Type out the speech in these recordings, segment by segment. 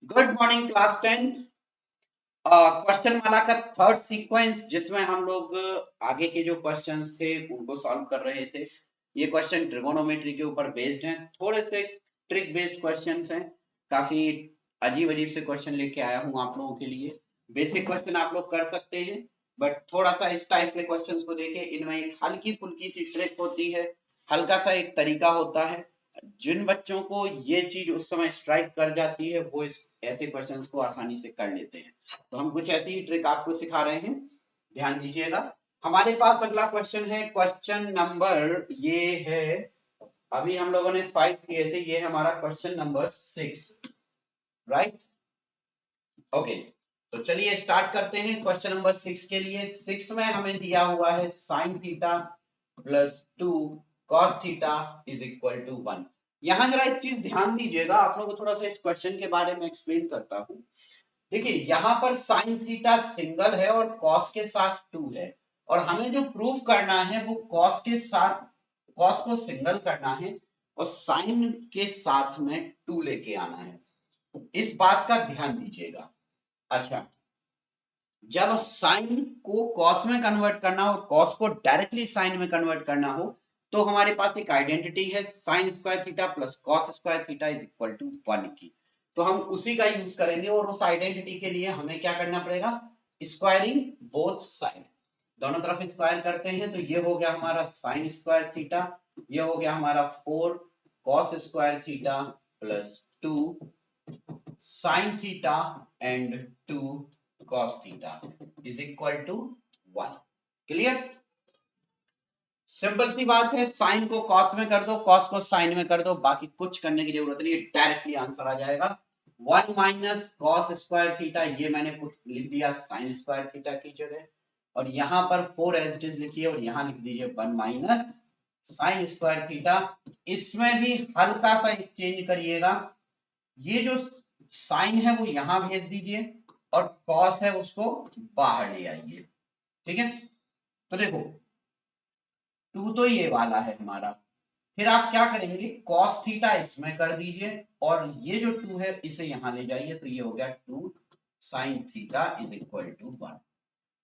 Good morning class 10। Question माला का third sequence जिसमें हम लोग आगे के जो क्वेश्चंस थे उनको सॉल्व कर रहे थे। ये क्वेश्चन ट्रिगोनोमेट्री के ऊपर बेस्ड हैं, थोड़े से ट्रिक बेस्ड क्वेश्चंस हैं। काफी अजीब अजीब से क्वेश्चन लेके आया हूँ आप लोगों के लिए। बेसिक क्वेश्चन आप लोग कर सकते हैं, बट थोड़ा सा इस टाइप के क्वेश्चंस को देखें, इनमें एक हल्की फुल्की सी ट्रिक होती है, हल्का सा एक तरीका होता है। जिन बच्चों को ये चीज उस समय स्ट्राइक कर जाती है वो इस ऐसे क्वेश्चंस को आसानी से कर लेते हैं। तो हम कुछ ऐसी ही ट्रिक आपको सिखा रहे हैं, ध्यान दीजिएगा। हमारे पास अगला क्वेश्चन है, क्वेश्चन नंबर ये है, अभी हम लोगों ने 5 किए थे, ये है हमारा क्वेश्चन नंबर 6, राइट। ओके, तो चलिए स्टार्ट करते हैं क्वेश्चन नंबर 6 के लिए। 6 में हमें दिया हुआ है sine theta plus 2 cos theta is equal to 1। यहां जरा एक चीज ध्यान दीजिएगा, आप लोगों को थोड़ा सा इस क्वेश्चन के बारे में एक्सप्लेन करता हूं। देखिए यहाँ पर साइन थीटा सिंगल है और कॉस के साथ 2 है, और हमें जो प्रूव करना है वो कॉस के साथ, कॉस को सिंगल करना है और साइन के साथ में 2 लेके आना है। इस बात का ध्यान दीजिएगा। अच्छा, जब साइन को कॉस में कन्वर्ट करना हो, कॉस को डायरेक्टली साइन में कन्वर्ट करना हो, तो हमारे पास एक आइडेंटिटी है sine square theta plus cos square theta is equal to 1 की। तो हम उसी का यूज करेंगे, और उस आइडेंटिटी के लिए हमें क्या करना पड़ेगा, स्क्वायरिंग बोथ साइड। दोनों तरफ स्क्वायर करते हैं, तो ये हो गया हमारा साइन स्क्वायर थीटा, ये हो गया हमारा 4 cos square theta plus 2 sine theta and 2 cos theta is equal to 1। Clear? Simple सी बात है, साइन को कॉस में कर दो, कॉस को साइन में कर दो, बाकी कुछ करने की जरूरत नहीं है, डायरेक्टली आंसर आ जाएगा। 1 माइनस कॉस स्क्वायर थीटा, ये मैंने लिख दिया साइन स्क्वायर थीटा की जगह, और यहां पर 4 एज इट इज लिखिए, और यहां लिख दीजिए 1 माइनस साइन स्क्वायर थीटा। इसमें भी हल्का सा चेंज करिएगा, ये जो साइन है वो यहां भेज दीजिए और कॉस है उसको बाहर ले आइए। ठीक है, तो देखो 2 तो ये वाला है हमारा, फिर आप क्या करेंगे, कॉस थीटा इसमें कर दीजिए, और ये जो 2 है इसे यहां ले जाइए, तो ये हो गया 2 sine theta is equal to 1।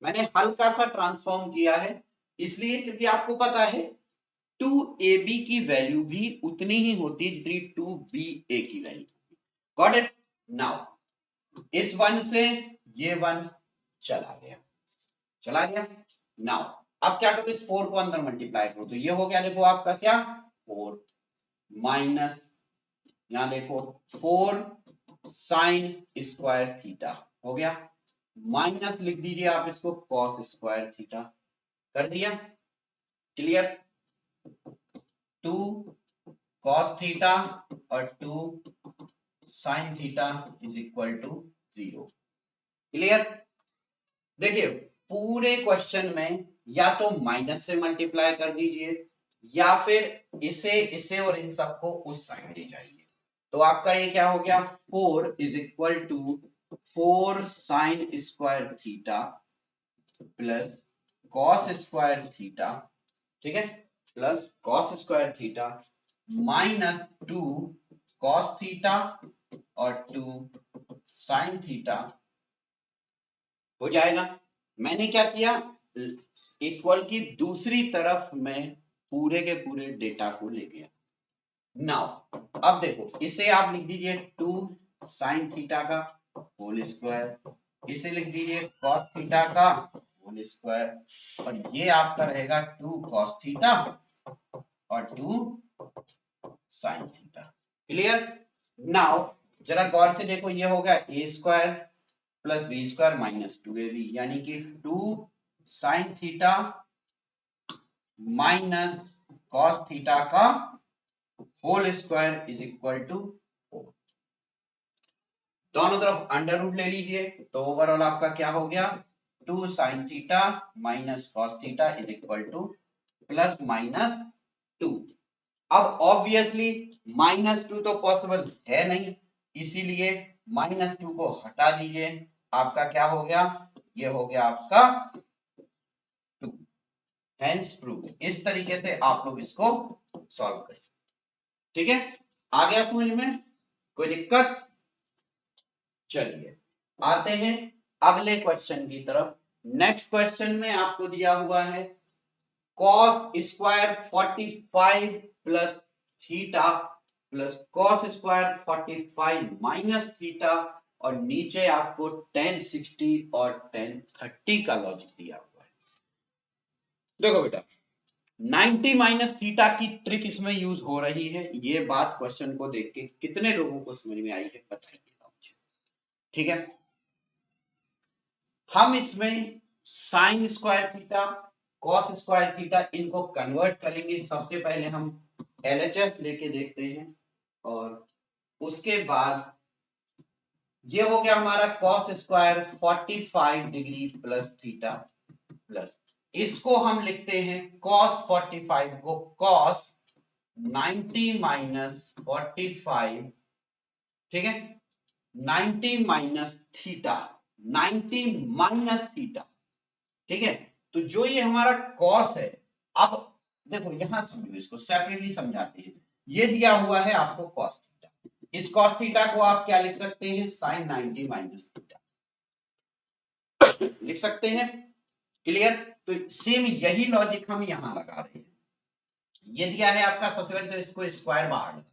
मैंने हल्का सा ट्रांसफॉर्म किया है, इसलिए क्योंकि आपको पता है 2ab की वैल्यू भी उतनी ही होती है जितनी 2ba की वैल्यू। Got it? नाउ इस 1 से ये 1 चला गया, चला गया। नाउ अब क्या करो, इस 4 को अंदर मल्टीप्लाई करो, तो ये हो गया, देखो आपका क्या 4 माइनस, यहां देखो 4 साइन स्क्वायर थीटा हो गया, माइनस लिख दीजिए आप इसको कॉस स्क्वायर थीटा, कर दिया। क्लियर? 2 कॉस थीटा और 2 sine theta is equal to 0। Clear? देखिए पूरे क्वेश्चन में या तो माइनस से मल्टीप्लाई कर दीजिए, या फिर इसे इसे और इन सबको उस साइड ले जाइए। तो आपका ये क्या हो गया, 4 is equal to 4 sine square theta plus cos square theta, ठीक है, plus cos square theta minus 2 cos theta और 2 साइन थीटा हो जाएगा। मैंने क्या किया, इक्वल की दूसरी तरफ में पूरे के पूरे डेटा को ले गया। नाउ अब देखो, इसे आप लिख दीजिए 2 साइन थीटा का होल स्क्वायर, इसे लिख दीजिए कॉस थीटा का होल स्क्वायर, और ये आपका रहेगा 2 कॉस थीटा और 2 साइन थीटा। क्लियर? नाउ जरा गौर से देखो, ये हो गया a square plus b square minus 2ab, यानी कि 2 sine theta minus cos theta का whole square is equal to 4। दोनों तरफ अंडर रूट ले लीजिए, तो ओवरऑल आपका क्या हो गया, 2 sine theta minus cos theta is equal two plus minus 2। अब ऑब्वियसली -2 तो पॉसिबल है नहीं, इसीलिए -2 को हटा दीजिए, आपका क्या हो गया, ये हो गया आपका 2। Hence prove. इस तरीके से आप लोग इसको सॉल्व करें। ठीक है, आ गया समझ में? कोई दिक्कत? चलिए आते हैं अगले क्वेश्चन की तरफ। नेक्स्ट क्वेश्चन में आपको दिया हुआ है cos square 45 plus theta plus cos square 45 minus theta और नीचे आपको tan 60 और tan 30 का लॉजिक दिया हुआ है। देखो बेटा 90 माइनस थीटा की ट्रिक इसमें यूज हो रही है। ये बात क्वेश्चन को देख के कितने लोगों को समझ में आई है बताइएगा मुझे। ठीक है, हम इसमें sign square theta cos square theta इनको कन्वर्ट करेंगे। सबसे पहले हम एलएचएस लेके देखते हैं और उसके बाद ये हो गया हमारा cos square 45 degree plus theta plus इसको हम लिखते हैं कॉस 45 को कॉस 90 माइनस 45, ठीक है, 90 माइनस थीटा, 90 माइनस थीटा, ठीक है। तो जो ये हमारा कॉस है, अब देखो यहां समझो, इसको सेपरेटली समझाते हैं। ये दिया हुआ है आपको कॉस थीटा, इस कॉस थीटा को आप क्या लिख सकते हैं, साइन 90 माइनस थीटा लिख सकते हैं। क्लियर? तो सेम यही लॉजिक हम यहां लगा रहे हैं। ये दिया है आपका, सबसे पहले तो इसको स्क्वायर बाहर लगा,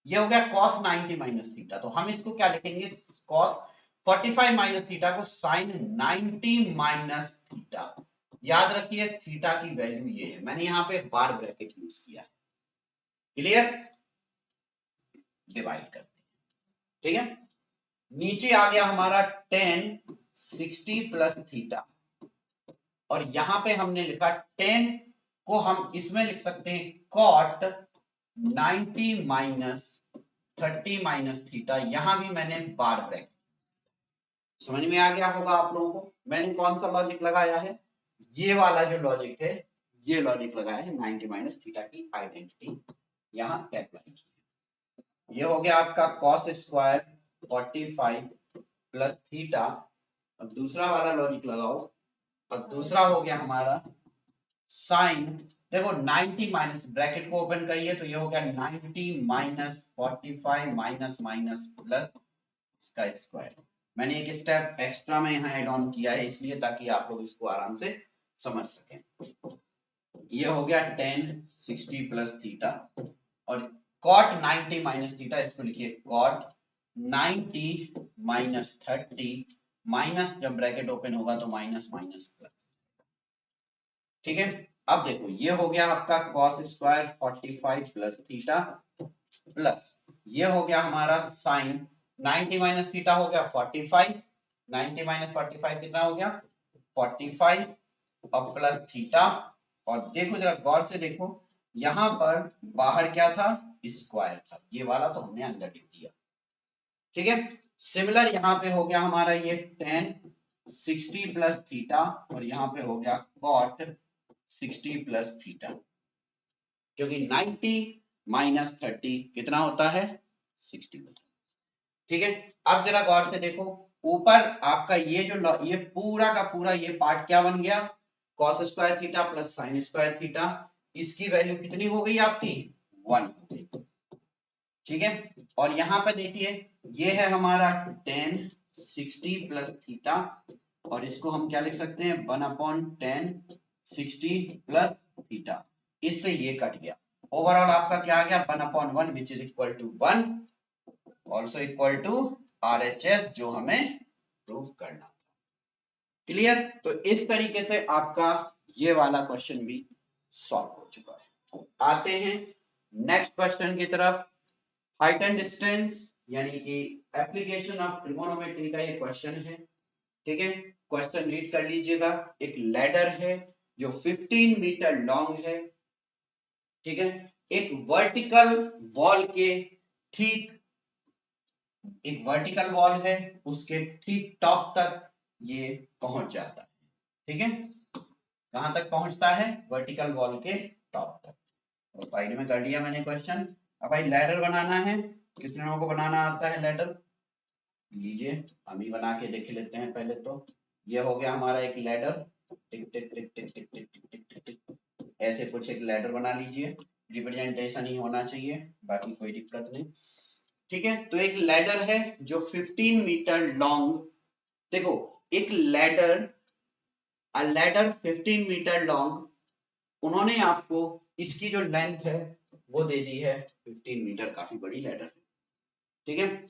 ये हो गया cos 90 माइनस थीटा, तो हम इसको क्या लिखेंगे, cos 45 माइनस थीटा को sin 90 माइनस थीटा। याद रखिए थीटा की वैल्यू ये है, मैंने यहां पे बार ब्रैकेट यूज किया है। क्लियर? डिवाइड करते हैं, ठीक है। नीचे आ गया हमारा tan 60 प्लस थीटा और यहां पे हमने लिखा tan को हम इसमें लिख सकते हैं cot 90 माइनस 30 माइनस थीटा। यहां भी मैंने बार ब्रैकेट, समझ में आ गया होगा आप लोगों को। मैंने कौन सा लॉजिक लगाया है, ये वाला जो लॉजिक है, ये लॉजिक लगाया है 90 माइनस थीटा की आइडेंटिटी यहां अप्लाई की है। ये हो गया आपका cos स्क्वायर 45 प्लस थीटा। अब दूसरा वाला लॉजिक लगाओ और दूसरा हो गया हमारा साइन, देखो 90 माइनस, ब्रैकेट को ओपन करिए तो ये हो गया 90 माइनस 45 माइनस माइनस प्लस इसका स्क्वायर। मैंने एक स्टेप एक्स्ट्रा में यहाँ एड ऑन किया है इसलिए ताकि आप लोग इसको आराम से समझ सकें। ये हो गया tan 60 प्लस थीटा और cot 90 माइनस थीटा, इसको लिखिए cot 90 माइनस 30 माइनस, जब ब्रैकेट ओपन होगा तो माइनस माइनस प्लस, ठीक है। अब देखो ये हो गया आपका cos square 45 plus theta plus ये हो गया हमारा साइन 90 माइनस थीटा हो गया 45, 90 माइनस 45 कितना हो गया 45 और प्लस थीटा। और देखो जरा गौर से देखो, यहां पर बाहर क्या था, स्क्वायर था, ये वाला तो हमने अंदर लिख दिया, ठीक है। सिमिलर यहाँ पे हो गया हमारा ये tan 60 प्लस थीटा और यहाँ पे हो गया cot 60 प्लस थीटा, क्योंकि 90 माइनस 30 कितना होता है 60 होता है, ठीक है। अब जरा गौर से देखो, ऊपर आपका ये जो ये पूरा का पूरा ये पार्ट क्या बन गया, cos square theta plus sign square theta, इसकी वैल्यू कितनी हो गई आपकी 1 हो गई, ठीक है। और यहाँ पे देखिए ये है हमारा tan 60 प्लस थीटा और इसको हम क्या लिख सकते हैं 1/tan 60 प्लस थीटा, इससे ये कट गया। ओवरऑल आपका क्या आ गया 1/1 which is equal to 1 also equal to RHS जो हमें प्रूव करना था। क्लियर? तो इस तरीके से आपका ये वाला क्वेश्चन भी सॉल्व हो चुका है। आते हैं नेक्स्ट क्वेश्चन की तरफ। हाइट एंड डिस्टेंस यानी कि एप्लीकेशन ऑफ ट्रिगोनोमेट्री का ये क्वेश्चन है, ठीक है। क्वेश्चन रीड कर लीजिएगा। एक लैडर है जो 15 मीटर लॉन्ग है, ठीक है। एक वर्टिकल वॉल के ठीक, एक वर्टिकल वॉल है उसके ठीक टॉप तक ये पहुंच जाता है, ठीक है। कहां तक पहुंचता है, वर्टिकल वॉल के टॉप तक। और साइड में कर दिया मैंने क्वेश्चन। अब भाई लैडर बनाना है, कितने लोगों को बनाना आता है लैडर, लीजिए हम ही बना के देख लेते हैं पहले तो। ये हो गया हमारा एक लैडर, टिक टिक टिक टिक टिक टिक टिक टिक टिक टिक, ऐसे कुछ एक लैडर बना लीजिए। रिप्रेजेंटेशन ही होना चाहिए, बाकी कोई दिक्कत नहीं। ठीक है। तो एक लैडर है जो 15 मीटर लॉन्ग, देखो एक लैडर 15 मीटर लॉन्ग, उन्होंने आपको इसकी जो लेंथ है वो दे दी है 15 मीटर, काफी बड़ी लैडर है, ठीक है।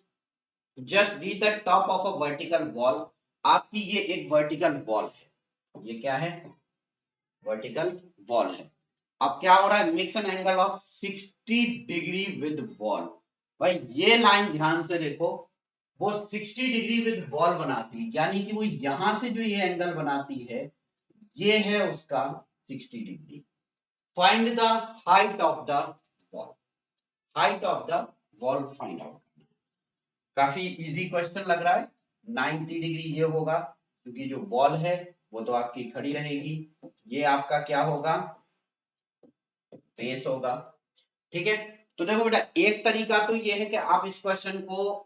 Just reach the top of a vertical wall, आपकी ये एक वर्टिकल वॉल है, ये क्या है, वर्टिकल वॉल है। अब क्या हो रहा है, mix an angle of 60 degree with wall. भाई ये लाइन ध्यान से देखो, वो 60 डिग्री विद वॉल बनाती है, यानी कि वो यहां से जो ये एंगल बनाती है ये है उसका 60 degree. Find the height of the wall, height of the wall find out. काफी इजी क्वेश्चन लग रहा है। 90 डिग्री ये होगा, क्योंकि जो वॉल है वो तो आपकी खड़ी रहेगी, ये आपका क्या होगा, बेस होगा, ठीक है। तो देखो बेटा, एक तरीका तो ये है कि आप इस क्वेश्चन को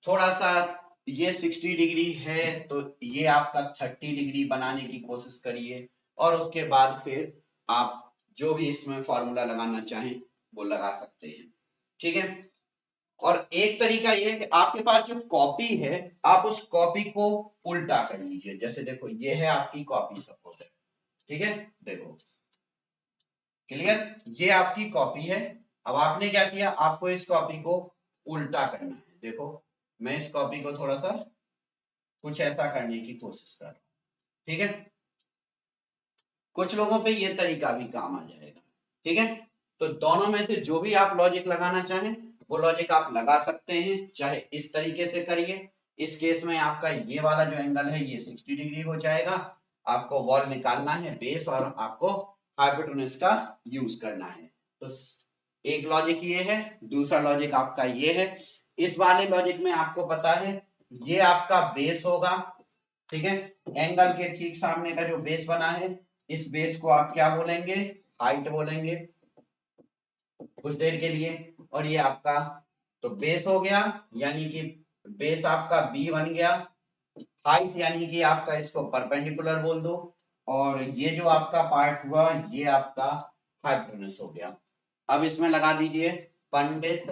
थोड़ा सा, ये 60 डिग्री है तो ये आपका 30 डिग्री बनाने की कोशिश करिए, और उसके बाद फिर आप जो भी इसमें फॉर्मूला लगाना चाहें वो लगा सकते हैं, ठीक है। और एक तरीका ये है कि आपके पास जो कॉपी है आप उस कॉपी को उल्टा कर लीजिए, जैसे देखो ये है आपकी कॉपी सपोज है, ठीक है, देखो क्लियर, ये आपकी कॉपी है। अब आपने क्या किया, आपको इस कॉपी को उल्टा करना है, देखो मैं इस कॉपी को थोड़ा सा कुछ ऐसा करने की कोशिश कर रहा हूं, ठीक है। कुछ लोगों पे ये तरीका भी काम आ जाएगा, ठीक है। तो दोनों में से जो भी आप लॉजिक लगाना चाहें वो लॉजिक आप लगा सकते हैं, चाहे इस तरीके से करिए। इस केस में आपका ये वाला जो एंगल है ये 60 डिग्री हो जाएगा, आपको वॉल निकालना है बेस, और आपको हाइपोटेन्यूज का यूज करना है। तो एक लॉजिक ये है, दूसरा लॉजिक आपका ये है। इस वाले लॉजिक में आपको पता है ये आपका बेस होगा, ठीक है। एंगल के ठीक सामने का जो बेस बना है, इस बेस को आप क्या बोलेंगे, हाइट बोलेंगे कुछ देर के लिए। और ये आपका तो बेस हो गया, यानी कि बेस आपका बी बन गया। हाइट यानी कि आपका इसको परपेंडिकुलर बोल दो, और ये जो आपका पार्ट हुआ ये आपका हाइपोटेन्यूज हो गया। अब इसमें लगा दीजिए पंडित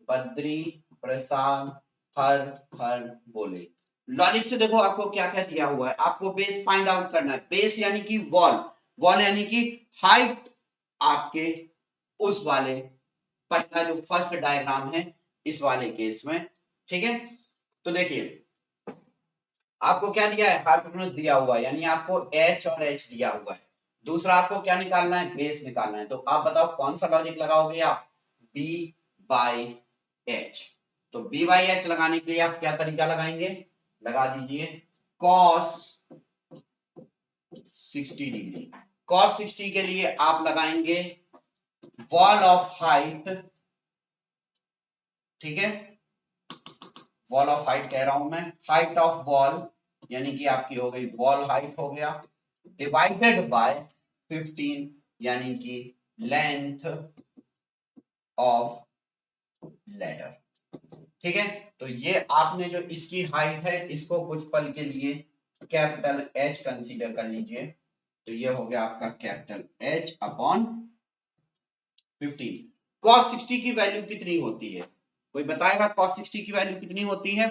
बद्री प्रसाद हर हर बोले। लॉजिक से देखो आपको क्या क्या दिया हुआ है, आपको बेस फाइंड आउट करना है। बेस यानी कि वॉल, वॉल यानी कि हाइट आपके उस वाले पहला जो फर्स्ट डायग्राम है इस वाले केस में, ठीक है। तो देखिए आपको क्या दिया है, हाइपोटेन्यूज दिया हुआ है, यानी आपको h और h दिया हुआ है। दूसरा आपको क्या निकालना है, बेस निकालना है। तो आप बताओ कौन सा लॉजिक लगाओगे आप, b बाई h। तो b बाई h लगाने के लिए आप क्या तरीका लगाएंगे, लगा दीजिए cos 60 डिग्री। cos 60 के लिए आप लगाएंगे वॉल ऑफ हाइट, ठीक है, वॉल ऑफ हाइट कह रहा हूं मैं, हाइट ऑफ वॉल यानी कि आपकी हो गई वॉल हाइट हो गया, डिवाइडेड बाय 15 यानी कि लेंथ ऑफ लैडर, ठीक है। तो ये आपने जो इसकी हाइट है इसको कुछ पल के लिए कैपिटल H कंसीडर कर लीजिए। तो ये हो गया आपका कैपिटल H अपॉन 15। cos 60 की वैल्यू कितनी होती है, कोई बताएगा cos 60 की वैल्यू कितनी होती है।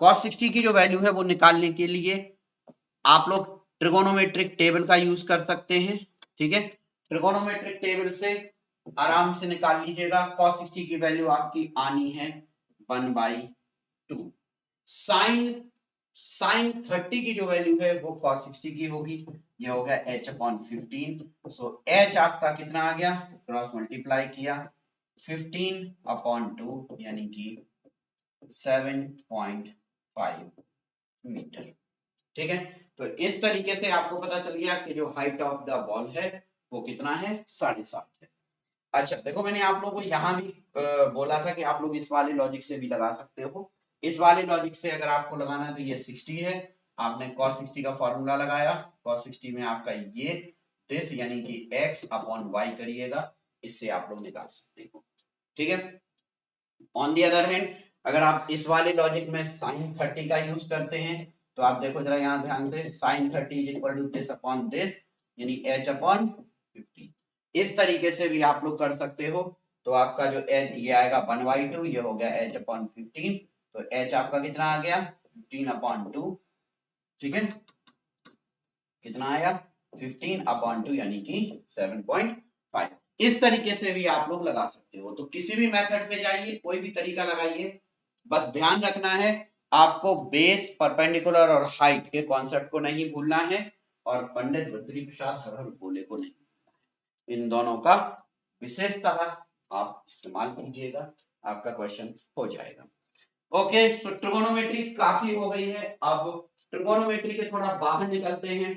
cos 60 की जो वैल्यू है वो निकालने के लिए आप लोग ट्रिगोनोमेट्रिक टेबल का यूज कर सकते हैं, ठीक है। ट्रिगोनोमेट्रिक टेबल से आराम से निकाल लीजिएगा। cos 60 की वैल्यू आपकी आनी है 1/2। साइन 30 की जो वैल्यू है वो cos 60 की होगी, ये हो गया h अपॉन 15। सो h आपका कितना आ गया, क्रॉस मल्टीप्लाई किया 15 अपॉन 2 यानी कि 7.5 मीटर, ठीक है। तो इस तरीके से आपको पता चल गया कि जो हाइट ऑफ द वॉल है वो कितना है, 7.5 है। अच्छा देखो मैंने आप लोगों को यहाँ भी बोला था कि आप लोग इस वाले लॉजिक से भी लगा सकते हो। इस वाले लॉजिक से अगर आपको लगाना है तो ये 60 है, आपने cos 60 का फॉर्मूला लगाया, cos 60 में आपका ये दिस यानी कि x अपॉन y करिएगा, इससे आप लोग निकाल सकते हो, ठीक है। ऑन दी अदर हैंड अगर आप इस वाले लॉजिक में sin 30 का यूज करते हैं तो आप देखो जरा यहाँ ध्यान से, sin 30 is equal to this upon this यानी h अपॉन 50। इस तरीके से भी आप लोग कर सकते हो। तो आपका जो h ये आएगा 1/2, ये हो गया h/15, तो h आपका कितना आ गया 15/2, ठीक है, कितना आया 15/2 यानी कि 7.5। इस तरीके से भी आप लोग लगा सकते हो। तो किसी भी मेथड पे जाइए, कोई भी तरीका लगाइए, बस ध्यान रखना है आपको बेस, परपेंडिकुलर और हाइट के कॉन्सेप्ट को नहीं भूलना है, और पंडित बद्री प्रसाद हर हर भोले को नहीं, इन दोनों का विशेषतः आप इस्तेमाल कीजिएगा, आपका क्वेश्चन हो जाएगा। ओके, सो ट्रिगोनोमेट्री काफी हो गई है। अब ट्रिगोनोमेट्री के थोड़ा बाहर निकलते हैं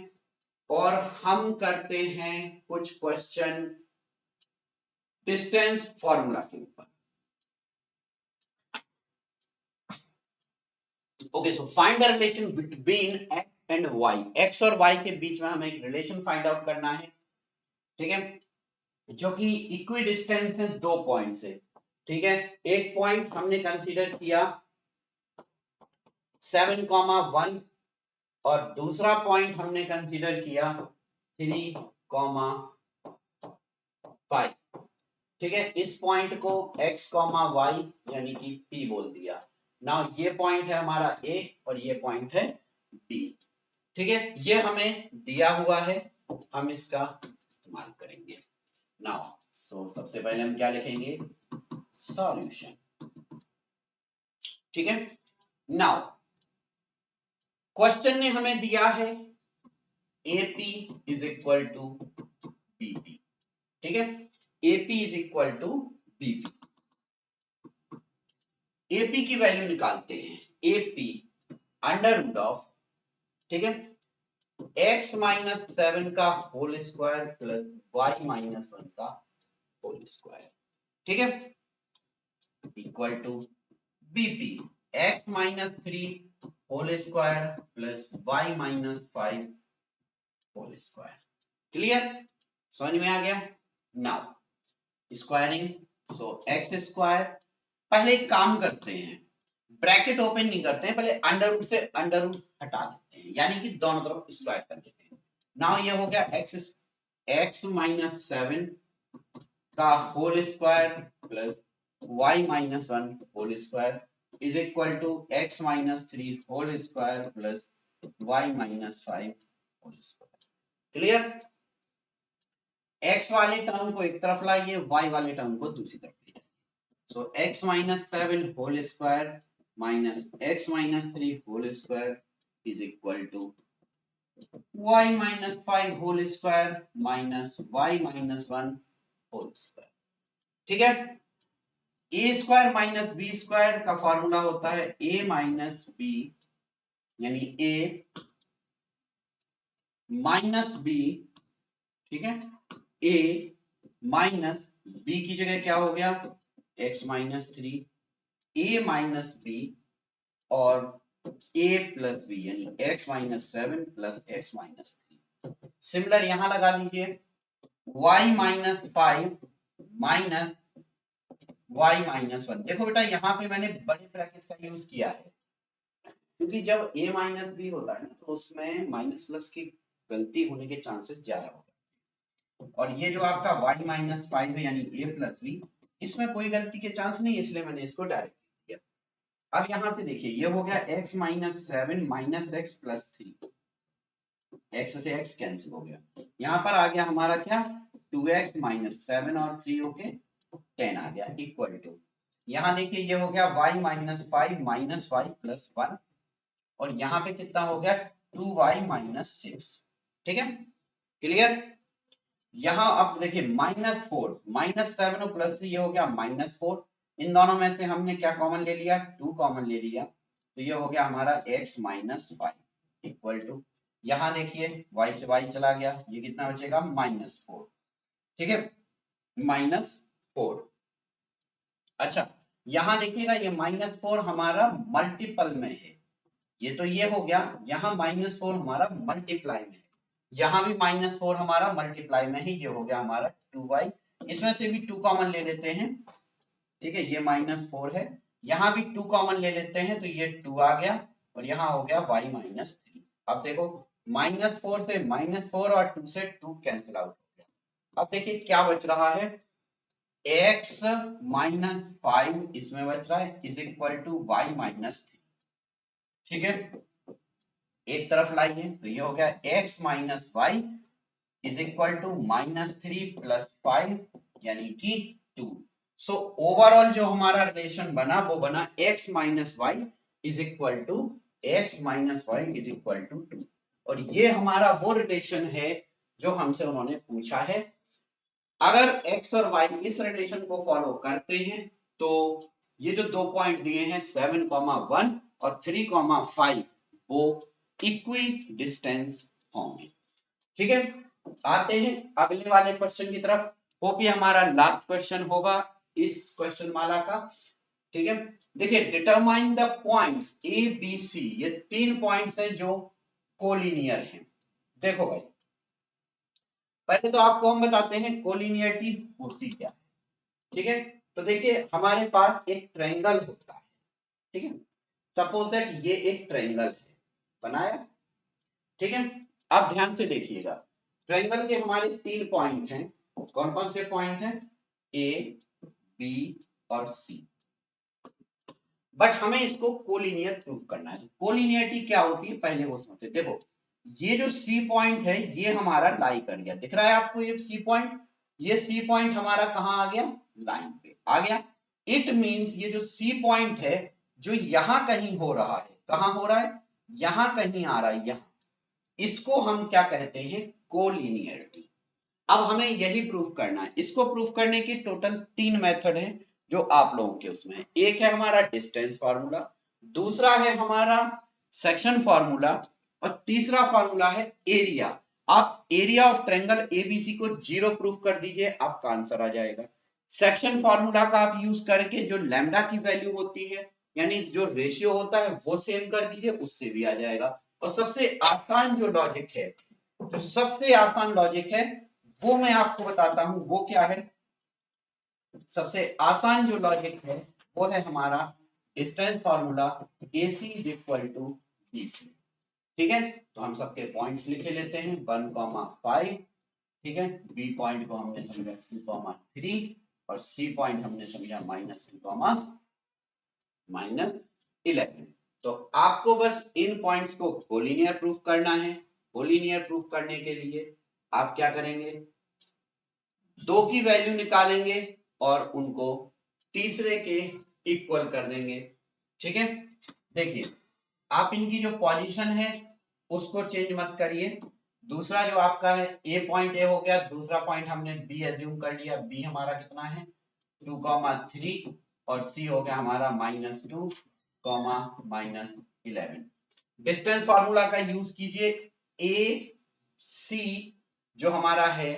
और हम करते हैं कुछ क्वेश्चन डिस्टेंस फॉर्मूला के ऊपर। Okay, so find the relation between X and Y. X और वाई के बीच में हमें एक रिलेशन फाइंड आउट करना है, ठीक है, जो कि इक्वी डिस्टेंस है दो पॉइंट से, ठीक है। एक पॉइंट हमने कंसीडर किया 7,1 और दूसरा पॉइंट हमने कंसीडर किया 3,5, ठीक है। इस पॉइंट को x, y यानी कि p बोल दिया। नाउ ये पॉइंट है हमारा a और ये पॉइंट है b, ठीक है। ये हमें दिया हुआ है, हम इसका इस्तेमाल करेंगे। नाउ सो सबसे पहले हम क्या लिखेंगे, सॉल्यूशन, ठीक है। नाउ क्वेश्चन ने हमें दिया है AP is equal to BP, ठीक है। AP is equal to BP, AP की वैल्यू निकालते हैं। AP अंडर रूट ऑफ, ठीक है, x-7 का होल स्क्वायर प्लस y-1 का होल स्क्वायर, ठीक है, equal to BP x-3 whole square plus y-5 whole square. Clear, समझ में आ गया। Now squaring, so X square, पहले एक काम करते हैं, ब्रैकेट ओपन नहीं करते हैं, पहले अंडर रूट से अंडर रूट हटा देते हैं, यानी कि दोनों तरफ स्क्वायर कर देते हैं। नाउ ये हो गया x-7 का whole square plus y-1 whole square is equal to x-3 whole square plus y-5 whole square. Clear, x वाले टर्म को एक तरफ लाइए, y वाले टर्म को दूसरी तरफ ले जाइए। So x-7 whole square minus x-3 whole square is equal to y-5 whole square minus y-1 whole square, ठीक है। a square minus b square का फॉर्मूला होता है a माइनस b, यानी a माइनस b, ठीक है, a माइनस b की जगह क्या हो गया x-3, a माइनस b और a प्लस b, यानी x-7 प्लस x-3। सिमिलर यहां लगा लीजिए y-5 माइनस y-1। देखो बेटा यहाँ पे मैंने बड़े ब्रैकेट का यूज किया है, क्योंकि जब a माइनस बी होता है ना तो उसमें माइनस प्लस की गलती होने के चांसेस ज्यादा होते हैं, और ये जो आपका y-5 है यानी a प्लस बी, इसमें कोई गलती के चांस नहीं है, इसलिए मैंने इसको डायरेक्ट किया। अब यहां से देखिए ये हो गया x-7 minus x plus 3, x से x कैंसिल हो गया, यहाँ पर आ गया हमारा क्या 2x माइनस 7 और 3 होके 10 आ गया, इक्वल टू, यहाँ देखिए ये हो गया y-5 माइनस y प्लस 1, और यहाँ पे कितना हो गया 2y माइनस 6, ठीक है। क्लियर, यहाँ अब देखिए -4 -7 और प्लस 3, ये हो गया -4, इन दोनों में से हमने क्या कॉमन ले लिया 2 कॉमन ले लिया, तो ये हो गया हमारा x माइनस 5 इक्वल टू, यहाँ देखिए y से y चला गया, ये कितना बचेगा -4, ठीक है, -4। अच्छा यहाँ देखिएगा ये -4 हमारा मल्टीपल में है, ये तो ये हो गया, यहाँ -4 हमारा मल्टीप्लाई में है, यहाँ भी -4 हमारा मल्टीप्लाई में है, ये हो गया हमारा 2y, इसमें से भी 2 कॉमन ले लेते हैं, ठीक है, ये -4 है, यहाँ भी 2 कॉमन ले लेते हैं, तो ये 2 आ गया, और यहाँ हो गया y-3। अब देखो -4 से -4 और 2 से 2 कैंसिल आउट हो गया, अब देखिए क्या बच रहा है x माइनस 5 इसमें बच रहा है is equal to Y minus 3। ठीक है, एक तरफ लाइए तो ये हो गया x minus Y is equal to -3 plus 5 यानी कि 2। सो ओवरऑल जो हमारा रिलेशन बना वो बना x minus Y is equal to two. और ये हमारा वो रिलेशन है जो हमसे उन्होंने पूछा है। अगर x और y इस रिलेशन को फॉलो करते हैं तो ये जो दो पॉइंट दिए हैं 7,1 और 3,5 वो इक्वी डिस्टेंस होंगे। ठीक है, आते हैं अगले वाले क्वेश्चन की तरफ। होप ये हमारा लास्ट क्वेश्चन होगा इस क्वेश्चन माला का। ठीक है, देखिए determine the points A B C, ये 3 पॉइंट्स हैं जो कोलिनियर हैं। देखो भाई, पहले तो आपको हम बताते हैं कोलिनियरिटी होती क्या है। ठीक है, तो देखिए हमारे पास एक ट्रायंगल होता है। ठीक है, सपोज दैट ये एक ट्रायंगल है बनाया। ठीक है, अब ध्यान से देखिएगा, ट्रायंगल के हमारे 3 पॉइंट हैं। कौन कौन से पॉइंट हैं? ए, बी और सी। बट हमें इसको कोलिनियर प्रूव करना है। कोलिनियरिटी क्या होती है पहले वो समझते। देखो ये जो सी पॉइंट है ये हमारा लाई कर गया, दिख रहा है आपको ये सी पॉइंट। ये सी पॉइंट हमारा कहां आ गया? लाइन पे आ गया। इट मींस ये जो सी पॉइंट है जो यहां कहीं हो रहा है, कहां हो रहा है? यहां कहीं आ रहा है, यहां। इसको हम क्या कहते हैं? कोलिनियरिटी। अब हमें यही प्रूव करना है। इसको प्रूव करने की टोटल 3 मेथड है जो आप लोगों के उसमें है। एक है हमारा डिस्टेंस फार्मूला, दूसरा है हमारा सेक्शन फार्मूला और तीसरा फार्मूला है एरिया। आप एरिया ऑफ ट्रायंगल एबीसी को 0 प्रूफ कर दीजिए, आपका आंसर आ जाएगा। सेक्शन फार्मूला का आप यूज करके जो लैम्डा की वैल्यू होती है यानी जो रेशियो होता है वो सेम कर दीजिए, उससे भी आ जाएगा। और सबसे आसान जो लॉजिक है, जो सबसे आसान लॉजिक है वो मैं आपको बताता हूं वो क्या है। सबसे आसान जो लॉजिक है वो है हमारा distance formula AC is equal to BC। ठीक है, तो हम सबके पॉइंट्स लिखे लेते हैं 1,5। ठीक है, बी पॉइंट को हमने समझा 2,3 और सी पॉइंट हमने समझा -2,-11। तो आपको बस इन पॉइंट्स को कोलिनियर प्रूफ करना है। कोलिनियर प्रूफ करने के लिए आप क्या करेंगे? 2 की वैल्यू निकालेंगे और उनको तीसरे के इक्वल कर देंगे। ठीक है, देखिए आप इनकी जो पोजीशन है उसको चेंज मत करिए। दूसरा जो आपका है ए पॉइंट ए हो गया, दूसरा पॉइंट हमने बी एज्यूम कर लिया। बी हमारा कितना है? 2,3 और सी हो गया हमारा -2, -11। डिस्टेंस फार्मूला का यूज कीजिए। ए सी जो हमारा है,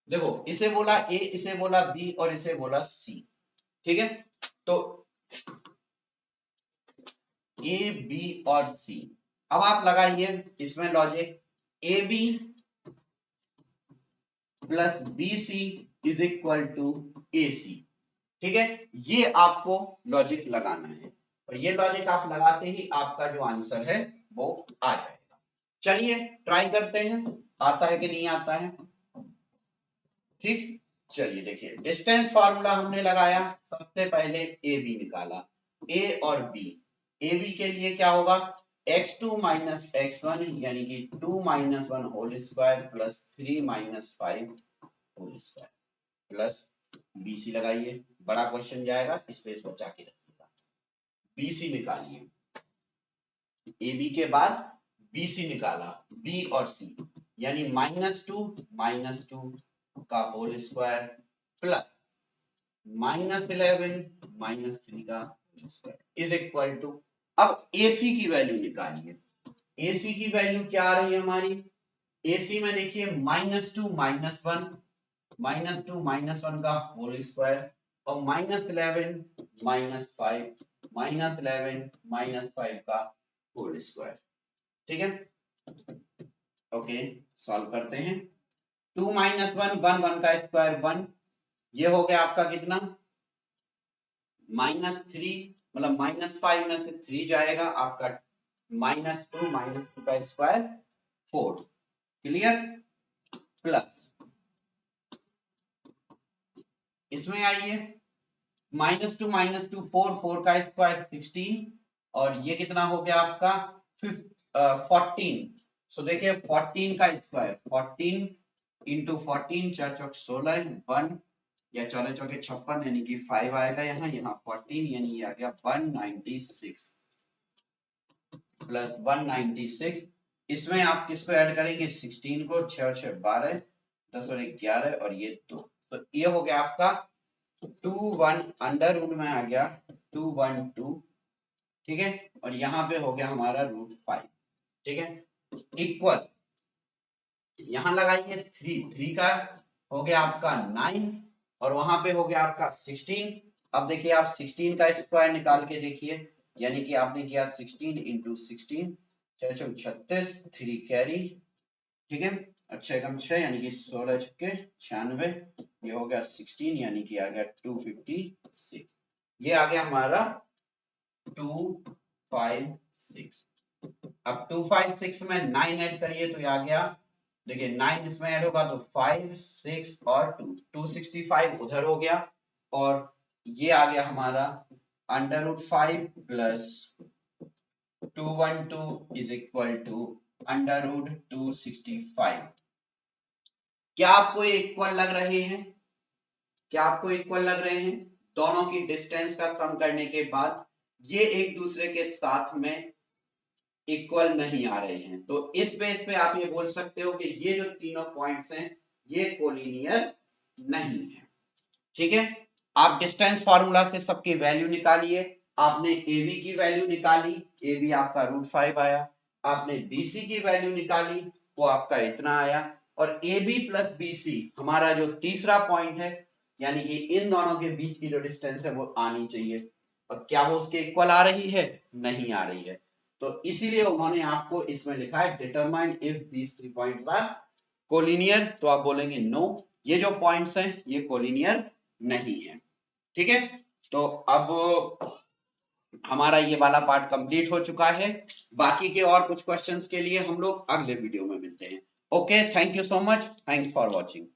देखो इसे बोला ए, इसे बोला बी और इसे बोला सी। ठीक है, तो ए बी और सी। अब आप लगाइए इसमें logic, a b plus b c is equal to a c. ठीक है, ये आपको लॉजिक लगाना है और ये लॉजिक आप लगाते ही आपका जो आंसर है वो आ जाएगा। चलिए ट्राई करते हैं, आता है कि नहीं आता है। ठीक, चलिए देखिए डिस्टेंस फार्मूला हमने लगाया। सबसे पहले ए बी निकाला, ए और बी। ए बी के लिए क्या होगा? x2 माइनस x1 यानी कि 2 minus 1 whole square plus 3 minus 5 whole square plus BC लगाइए। बड़ा क्वेश्चन जाएगा, स्पेस बचा के रखिएगा। BC निकालिए, AB के बाद BC निकाला, B और C यानी -2 का होल स्क्वायर प्लस -11 -3 का whole square is equal to. अब AC की वैल्यू निकालिए। AC की वैल्यू क्या आ रही है हमारी? AC में देखिए -2 -1 का होल स्क्वायर और -11 -5 का होल स्क्वायर। ठीक है, ओके सॉल्व करते हैं। 2 -1 1 का स्क्वायर 1, ये हो गया आपका कितना? -3 मतलब -5 में से 3 जाएगा आपका -2 का स्क्वायर 4। क्लियर? प्लस इसमें आइए, -2 4 का स्क्वायर 16 और ये कितना हो गया आपका 14। सो देखिए 14 का स्क्वायर 14 इंटू 14 4 चौक 16 1 या 4 चौके 56 यानी कि 5 आएगा यहाँ 14 यानी ये आ गया 196 प्लस 196। इसमें आप किसको ऐड करेंगे 16 को, 6 और 6 12 10 और 11 और ये 2, तो ये हो गया आपका 21 अंडर रूट में आ गया 212, ठीक है, और यहाँ पे हो गया हमारा √5, ठीक है, इक्वल यहाँ लगाइए 3 का हो गया आपका 9 और वहां पे हो गया आपका 16। अब देखिए आप 16 का स्क्वायर निकाल के देखिए, यानी कि आपने किया 16 इंटू 16 36 3 कैरी, ठीक है, और 6 कम 6 यानी कि 16 छक्के 96, ये हो गया 16 यानी कि आ गया 256, ये आ गया हमारा 256। अब 256 में 9 ऐड करिए तो ये आ गया, देखिए 9 इसमें ऐड होगा तो 5 6 और 2 265 उधर हो गया और ये आ गया हमारा √5 प्लस 212 इज इक्वल टू √265। क्या आपको ये इक्वल लग रहे हैं? क्या आपको इक्वल लग रहे हैं? दोनों की डिस्टेंस का सम करने के बाद ये एक दूसरे के साथ में इक्वल नहीं आ रहे हैं, तो इस बेस पे आप ये बोल सकते हो कि ये जो तीनों पॉइंट्स हैं ये कोलिनियर नहीं है, ठीक है। आप डिस्टेंस फार्मूला से सबकी वैल्यू निकालिए, आपने AB की वैल्यू निकाली, AB आपका √5 आया, आपने BC की वैल्यू निकाली, वो आपका इतना आया, और AB प्लस BC हमारा जो तीसरा पॉइंट है, यानी कि इन दोनों के बीच की जो डिस्टेंस है वो आनी चाहिए, और क्या वो उसके इक्वल आ रही है? नहीं आ रही है, तो इसीलिए उन्होंने आपको इसमें लिखा है determine if these 3 points are collinear, तो आप बोलेंगे नो, ये जो पॉइंट्स हैं ये कोलिनियर नहीं है, ठीक है। तो अब हमारा ये वाला पार्ट कंप्लीट हो चुका है, बाकी के और कुछ क्वेश्चंस के लिए हम लोग अगले वीडियो में मिलते हैं। Okay, thank you so much, thanks for watching.